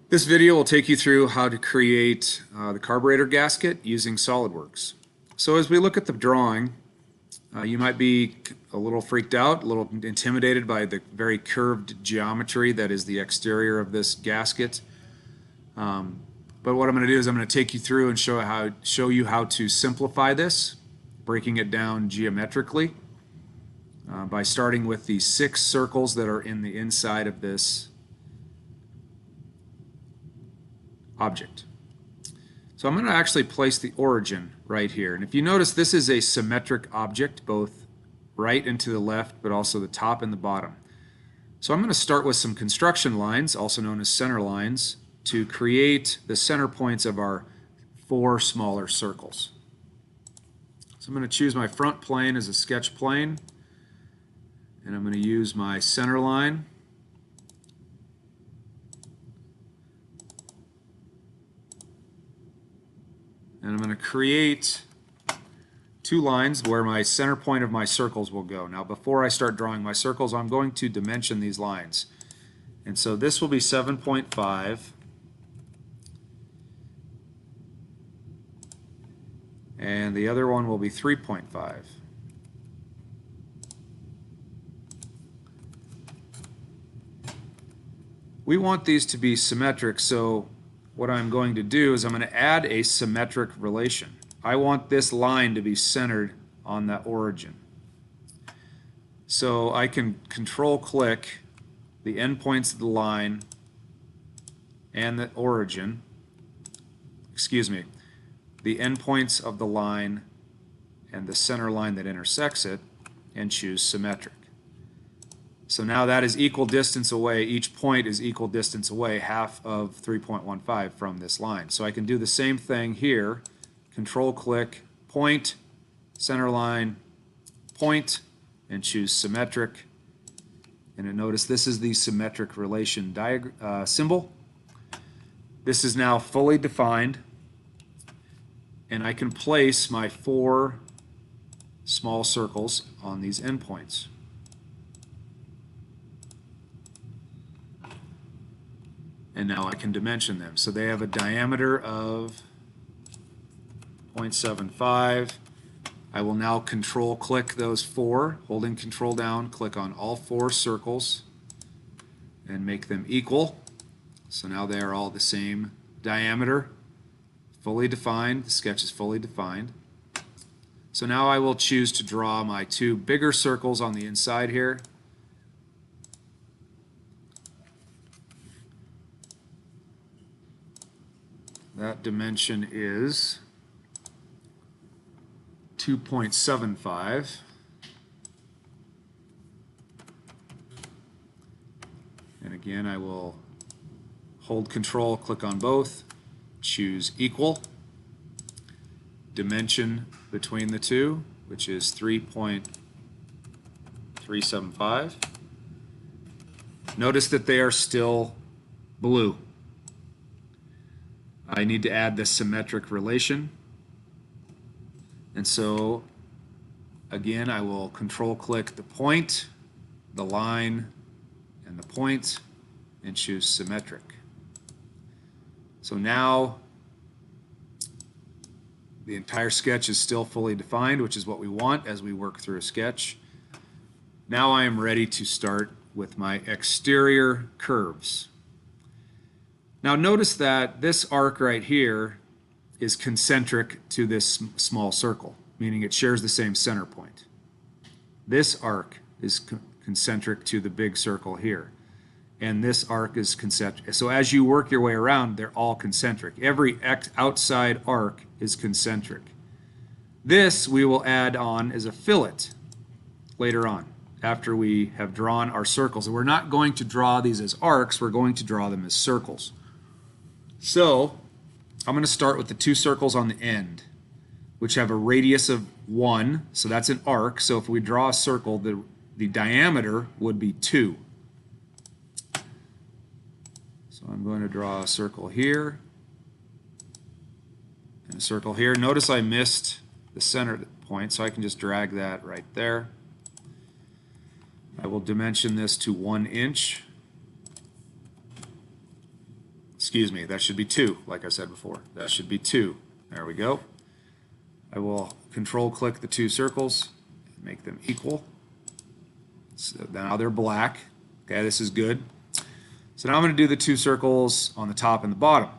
This video will take you through how to create the carburetor gasket using SolidWorks. So as we look at the drawing, you might be a little freaked out, a little intimidated by the very curved geometry that is the exterior of this gasket. But what I'm going to do is I'm going to take you through and show you how to simplify this, breaking it down geometrically by starting with the 6 circles that are in the inside of this object. So I'm going to actually place the origin right here. And if you notice, this is a symmetric object, both right and to the left, but also the top and the bottom. So I'm going to start with some construction lines, also known as center lines, to create the center points of our 4 smaller circles. So I'm going to choose my front plane as a sketch plane, and I'm going to use my center line. And I'm going to create 2 lines where my center point of my circles will go. Now before I start drawing my circles, I'm going to dimension these lines. And so this will be 7.5. And the other one will be 3.5. We want these to be symmetric, so what I'm going to do is I'm going to add a symmetric relation. I want this line to be centered on that origin. So I can control-click the endpoints of the line and the origin, the endpoints of the line and the center line that intersects it, and choose symmetric. So now that is equal distance away. Each point is equal distance away, half of 3.15 from this line. So I can do the same thing here. Control-click, point, center line, point, and choose symmetric. And notice this is the symmetric relation symbol. This is now fully defined, and I can place my 4 small circles on these endpoints. And now I can dimension them. So they have a diameter of 0.75. I will now control-click those 4, holding control down, click on all 4 circles and make them equal. So now they are all the same diameter, fully defined. The sketch is fully defined. So now I will choose to draw my 2 bigger circles on the inside here. That dimension is 2.75. And again, I will hold control, click on both, choose equal, dimension between the 2, which is 3.375. Notice that they are still blue. I need to add the symmetric relation, and so again I will control-click the point, the line, and the point, and choose symmetric. So now the entire sketch is still fully defined, which is what we want as we work through a sketch. Now I am ready to start with my exterior curves. Now notice that this arc right here is concentric to this small circle, meaning it shares the same center point. This arc is concentric to the big circle here, and this arc is concentric. So as you work your way around, they're all concentric. Every outside arc is concentric. This we will add on as a fillet later on, after we have drawn our circles. And we're not going to draw these as arcs, we're going to draw them as circles. So I'm going to start with the 2 circles on the end, which have a radius of 1, so that's an arc. So if we draw a circle, the diameter would be 2. So I'm going to draw a circle here and a circle here. Notice I missed the center point, so I can just drag that right there. I will dimension this to 1 inch. excuse me, that should be 2, like I said before. That should be 2. There we go. I will control click the 2 circles, make them equal. So now they're black. Okay, this is good. So now I'm going to do the 2 circles on the top and the bottom.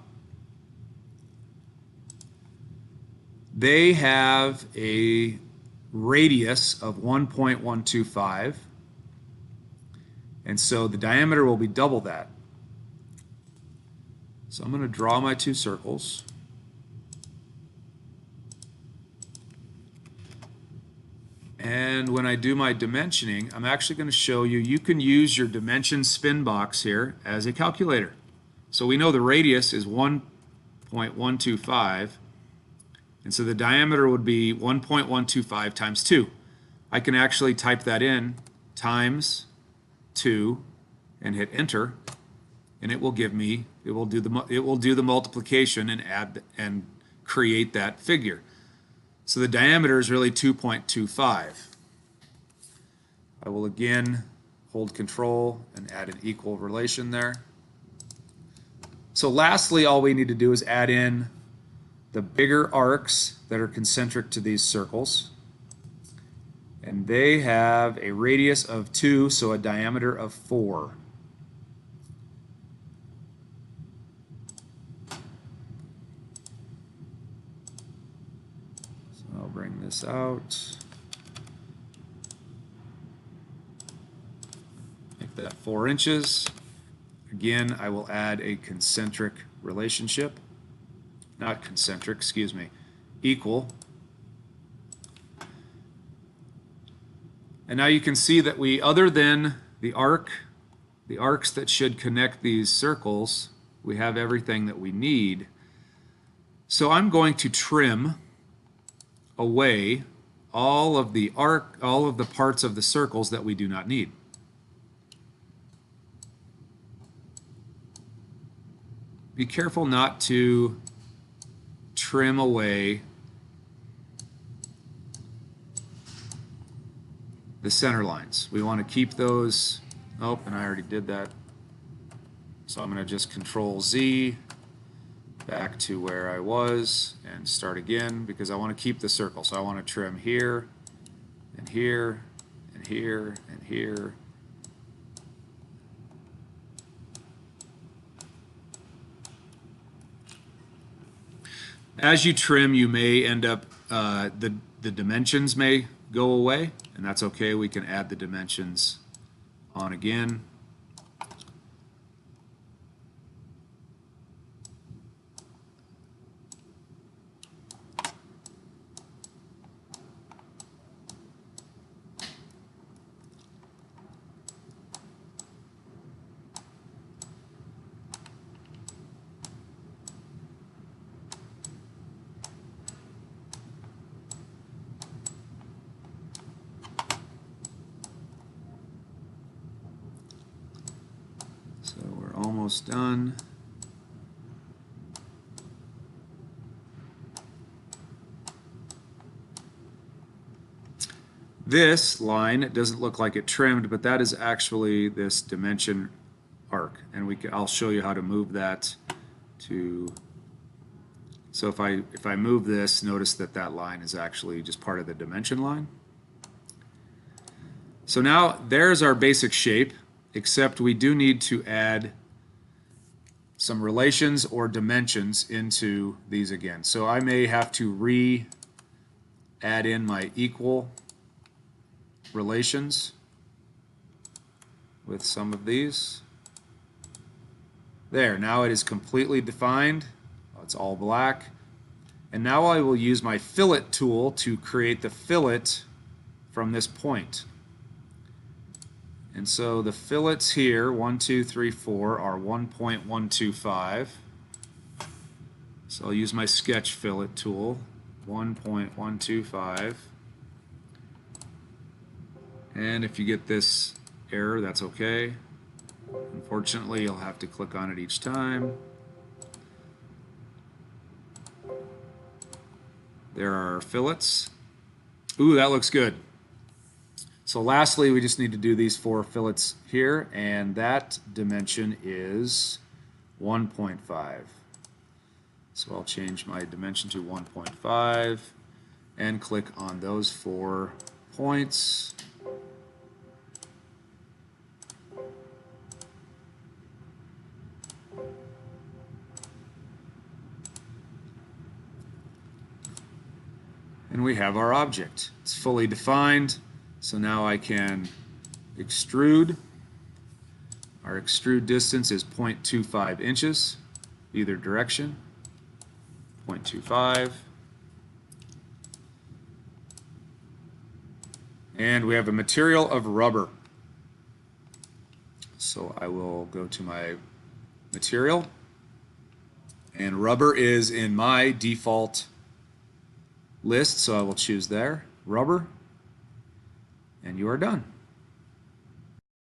They have a radius of 1.125, and so the diameter will be double that. So I'm going to draw my 2 circles. And when I do my dimensioning, I'm actually going to show you, you can use your dimension spin box here as a calculator. So we know the radius is 1.125, and so the diameter would be 1.125 times 2. I can actually type that in, times 2, and hit enter, and it will give me, it will do the multiplication and add and create that figure. So the diameter is really 2.25. I will again hold control and add an equal relation there. So lastly, all we need to do is add in the bigger arcs that are concentric to these circles. And they have a radius of 2, so a diameter of 4. I'll bring this out, make that 4 inches. Again, I will add a concentric relationship, not concentric, excuse me, equal. And now you can see that we, other than the arcs that should connect these circles, we have everything that we need. So I'm going to trim away all of the parts of the circles that we do not need. Be careful not to trim away the center lines. We want to keep those. Oh, and I already did that. So I'm going to just Control Z back to where I was and start again, because I want to keep the circle. So I want to trim here and here and here and here. As you trim, you may end up, the dimensions may go away, and that's okay. We can add the dimensions on again. So we're almost done. This line, it doesn't look like it trimmed, but that is actually this dimension arc, and I'll show you how to move that to. So if I move this, notice that that line is actually just part of the dimension line. So now there's our basic shape, except we do need to add some relations or dimensions into these again. So I may have to add in my equal relations with some of these. There, now it is completely defined. It's all black. And now I will use my fillet tool to create the fillet from this point. And so the fillets here, 1, 2, 3, 4, are 1.125. So I'll use my sketch fillet tool, 1.125. And if you get this error, that's okay. Unfortunately, you'll have to click on it each time. There are our fillets. Ooh, that looks good. So lastly, we just need to do these 4 fillets here, and that dimension is 1.5. So I'll change my dimension to 1.5 and click on those 4 points. And we have our object. It's fully defined, so now I can extrude. Our extrude distance is 0.25 inches, either direction, 0.25. And we have a material of rubber. So I will go to my material, and rubber is in my default list, so I will choose there, rubber, and you are done.